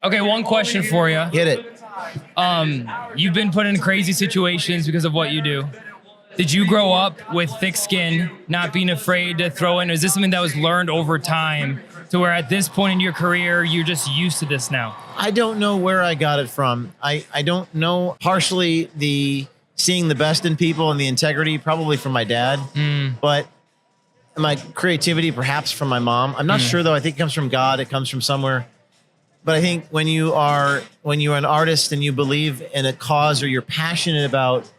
Okay, one question for you. Hit it. You've been put in crazy situations because of what you do. Did you grow up with thick skin, not being afraid to throw in? Or is this something that was learned over time to where at this point in your career, you're just used to this now? I don't know where I got it from. I don't know. Partially the seeing the best in people and the integrity, probably from my dad, but my creativity perhaps from my mom. I'm not sure though. I think it comes from God. It comes from somewhere. But I think when you're an artist and you believe in a cause or you're passionate about,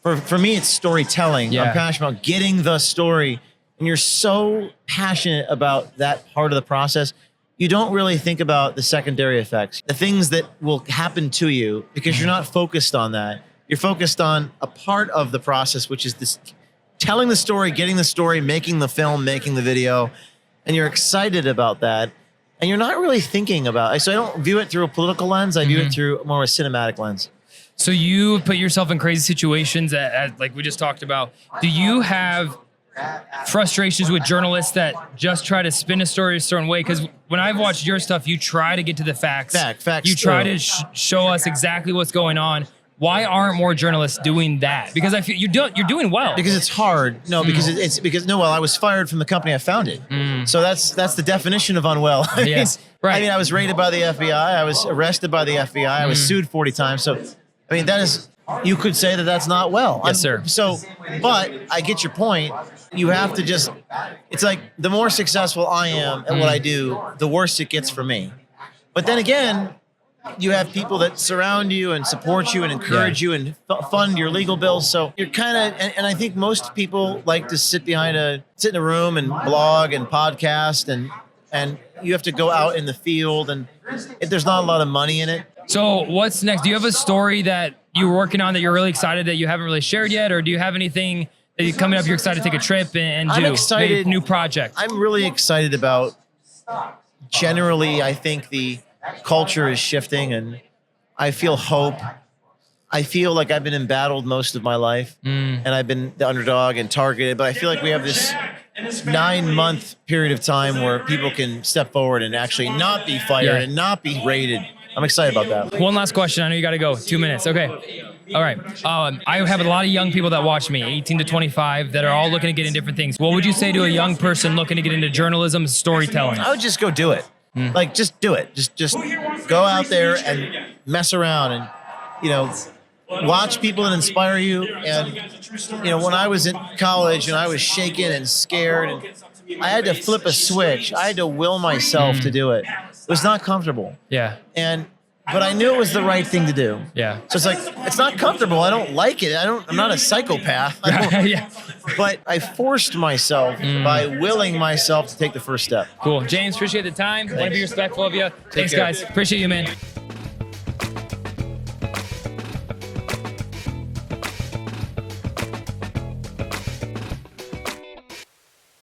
for me, it's storytelling. Yeah. I'm passionate about getting the story, and you're so passionate about that part of the process, you don't really think about the secondary effects, the things that will happen to you, because you're not focused on that. You're focused on a part of the process, which is this telling the story, getting the story, making the film, making the video, and you're excited about that. And you're not really thinking about it. So I don't view it through a political lens. I view it through more of a cinematic lens. So you put yourself in crazy situations, like we just talked about. Do you have frustrations with journalists that just try to spin a story a certain way? Because when I've watched your stuff, you try to get to the facts. Facts. You try to show us exactly what's going on. Why aren't more journalists doing that? Because I feel you're doing well. Because it's hard. No, because it's because I was fired from the company I founded. So that's the definition of unwell. Yes. Right. I mean, I was raided by the FBI. I was arrested by the FBI. I was sued 40 times. So, I mean, that is, you could say that that's not well. Yes, sir. So, but I get your point. You have to just, it's like the more successful I am at what I do, the worse it gets for me. But then again, you have people that surround you and support you and encourage you and fund your legal bills. So you're kind of, and I think most people like to sit in a room and blog and podcast, and you have to go out in the field, and there's not a lot of money in it. So what's next? Do you have a story that you're working on that you're really excited that you haven't really shared yet? Or do you have anything that you're coming up, you're excited to take a trip and do? I'm excited. Maybe a new project. I'm really excited about, generally, I think the culture is shifting, and I feel hope. I feel like I've been embattled most of my life, and I've been the underdog and targeted, but I feel like we have this 9-month period of time where people can step forward and actually not be fired and not be raided. I'm excited about that. One last question. I know you got to go. 2 minutes. Okay. All right. I have a lot of young people that watch me, 18 to 25, that are all looking to get in different things. What would you say to a young person looking to get into journalism, storytelling? I would just go do it. Like, just do it. Just go out there and mess around and, watch people that inspire you. And, when I was in college and I was shaken and scared, and I had to flip a switch. I had to will myself to do it. It was not comfortable. Yeah. But I knew it was the right thing to do. Yeah. So it's like, it's not comfortable. I don't like it. I'm not a psychopath. Yeah. But I forced myself by willing myself to take the first step. Cool. James, appreciate the time. Want to be respectful of you. Thanks, care. guys. Appreciate you, man.